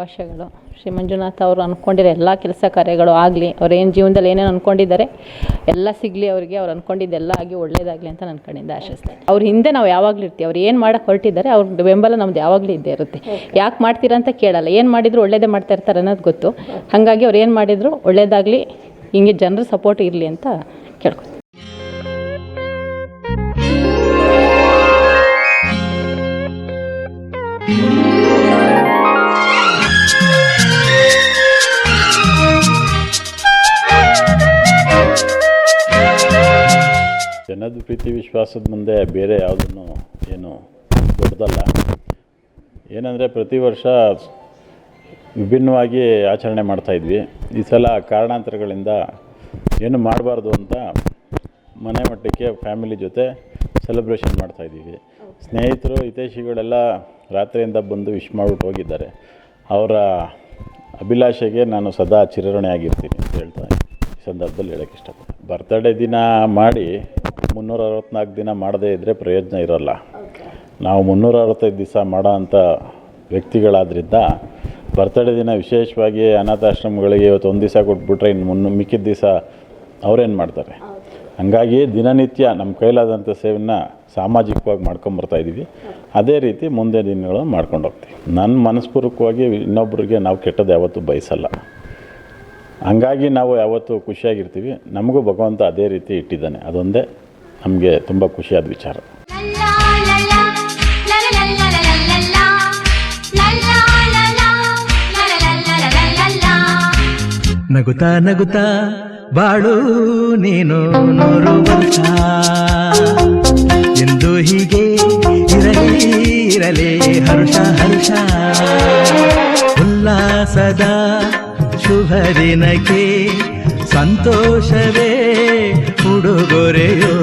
ಶುಭಾಶಯಗಳು. ಶ್ರೀ ಮಂಜುನಾಥ್ ಅವರು ಅಂದ್ಕೊಂಡಿರೋ ಎಲ್ಲ ಕೆಲಸ ಕಾರ್ಯಗಳು ಆಗಲಿ, ಅವ್ರು ಏನು ಜೀವನದಲ್ಲಿ ಏನೇನು ಅಂದ್ಕೊಂಡಿದ್ದಾರೆ ಎಲ್ಲ ಸಿಗಲಿ ಅವರಿಗೆ, ಅವ್ರು ಅಂದ್ಕೊಂಡಿದ್ದೆಲ್ಲ ಆಗಿ ಒಳ್ಳೇದಾಗಲಿ ಅಂತ ನನ್ನ ಕಡೆಯಿಂದ ಆಶಿಸ್ತೀನಿ. ಅವ್ರ ಹಿಂದೆ ನಾವು ಯಾವಾಗಲೂ ಇರ್ತೀವಿ. ಅವ್ರು ಏನು ಮಾಡೋಕ್ಕೆ ಹೊರಟಿದ್ದಾರೆ ಅವ್ರ ಬೆಂಬಲ ನಮ್ದು ಯಾವಾಗಲೂ ಇದ್ದೇ ಇರುತ್ತೆ. ಯಾಕೆ ಮಾಡ್ತೀರಾ ಅಂತ ಕೇಳಲ್ಲ, ಏನು ಮಾಡಿದ್ರು ಒಳ್ಳೇದೇ ಮಾಡ್ತಾ ಇರ್ತಾರೆ ಅನ್ನೋದು ಗೊತ್ತು. ಹಾಗಾಗಿ ಅವ್ರು ಏನು ಮಾಡಿದ್ರು ಒಳ್ಳೇದಾಗಲಿ, ಹಿಂಗೆ ಜನರ ಸಪೋರ್ಟ್ ಇರಲಿ ಅಂತ ಕೇಳ್ಕೊತೀನಿ. ಜನದ ಪ್ರೀತಿ ವಿಶ್ವಾಸದ ಮುಂದೆ ಬೇರೆ ಯಾವುದನ್ನು ಏನು ದೊಡ್ಡದಲ್ಲ. ಏನಂದರೆ ಪ್ರತಿ ವರ್ಷ ವಿಭಿನ್ನವಾಗಿ ಆಚರಣೆ ಮಾಡ್ತಾಯಿದ್ವಿ. ಈ ಸಲ ಕಾರಣಾಂತರಗಳಿಂದ ಏನು ಮಾಡಬಾರ್ದು ಅಂತ ಮನೆ ಮಟ್ಟಕ್ಕೆ ಫ್ಯಾಮಿಲಿ ಜೊತೆ ಸೆಲೆಬ್ರೇಷನ್ ಮಾಡ್ತಾಯಿದ್ದೀವಿ. ಸ್ನೇಹಿತರು ಹಿತೈಷಿಗಳೆಲ್ಲ ರಾತ್ರಿಯಿಂದ ಬಂದು ವಿಶ್ ಮಾಡಿಬಿಟ್ಟು ಹೋಗಿದ್ದಾರೆ. ಅವರ ಅಭಿಲಾಷೆಗೆ ನಾನು ಸದಾ ಚಿರಋಣಿಯಾಗಿರ್ತೀನಿ ಅಂತ ಹೇಳ್ತಾ ಈ ಸಂದರ್ಭದಲ್ಲಿ ಹೇಳೋಕ್ಕೆ ಇಷ್ಟಪಡ್ತೀನಿ. ಬರ್ತಡೇ ದಿನ ಮಾಡಿ 364 ದಿನ ಮಾಡದೇ ಇದ್ದರೆ ಪ್ರಯೋಜನ ಇರೋಲ್ಲ. ನಾವು 365 ದಿವಸ ಮಾಡೋ ಅಂಥ ವ್ಯಕ್ತಿಗಳಾದ್ರಿಂದ ಬರ್ತಡೇ ದಿನ ವಿಶೇಷವಾಗಿ ಅನಾಥಾಶ್ರಮಗಳಿಗೆ ಇವತ್ತು ಒಂದು ದಿವಸ ಕೊಟ್ಬಿಟ್ರೆ ಇನ್ನು ಮಿಕ್ಕಿದ ದಿವಸ ಅವರೇನು ಮಾಡ್ತಾರೆ. ಹಾಗಾಗಿ ದಿನನಿತ್ಯ ನಮ್ಮ ಕೈಲಾದಂಥ ಸೇವೆಯನ್ನು ಸಾಮಾಜಿಕವಾಗಿ ಮಾಡ್ಕೊಂಬರ್ತಾಯಿದ್ದೀವಿ. ಅದೇ ರೀತಿ ಮುಂದೆ ದಿನಗಳು ಮಾಡ್ಕೊಂಡು ಹೋಗ್ತೀವಿ. ನನ್ನ ಮನಸ್ಪೂರ್ವಕವಾಗಿ ಇನ್ನೊಬ್ಬರಿಗೆ ನಾವು ಕೆಟ್ಟದ್ದು ಯಾವತ್ತೂ ಬಯಸಲ್ಲ. ಹಂಗಾಗಿ ನಾವು ಯಾವತ್ತೂ ಖುಷಿಯಾಗಿರ್ತೀವಿ. ನಮಗೂ ಭಗವಂತ ಅದೇ ರೀತಿ ಇಟ್ಟಿದ್ದಾನೆ. ಅದೊಂದೇ ನಮಗೆ ತುಂಬ ಖುಷಿಯಾದ ವಿಚಾರ. ನಗುತ್ತಾ ನಗುತ್ತಾ ಬಾಳು ನೀನು 100 ವರ್ಷ ಎಂದು ಹೀಗೆ ಇರಲಿ ಹರ್ಷ ಹರ್ಷ. ಉಲ್ಲಾಸದ ಶುಭ ದಿನಕ್ಕೆ ಸಂತೋಷವೇ ಉಡುಗೊರೆಯೋ.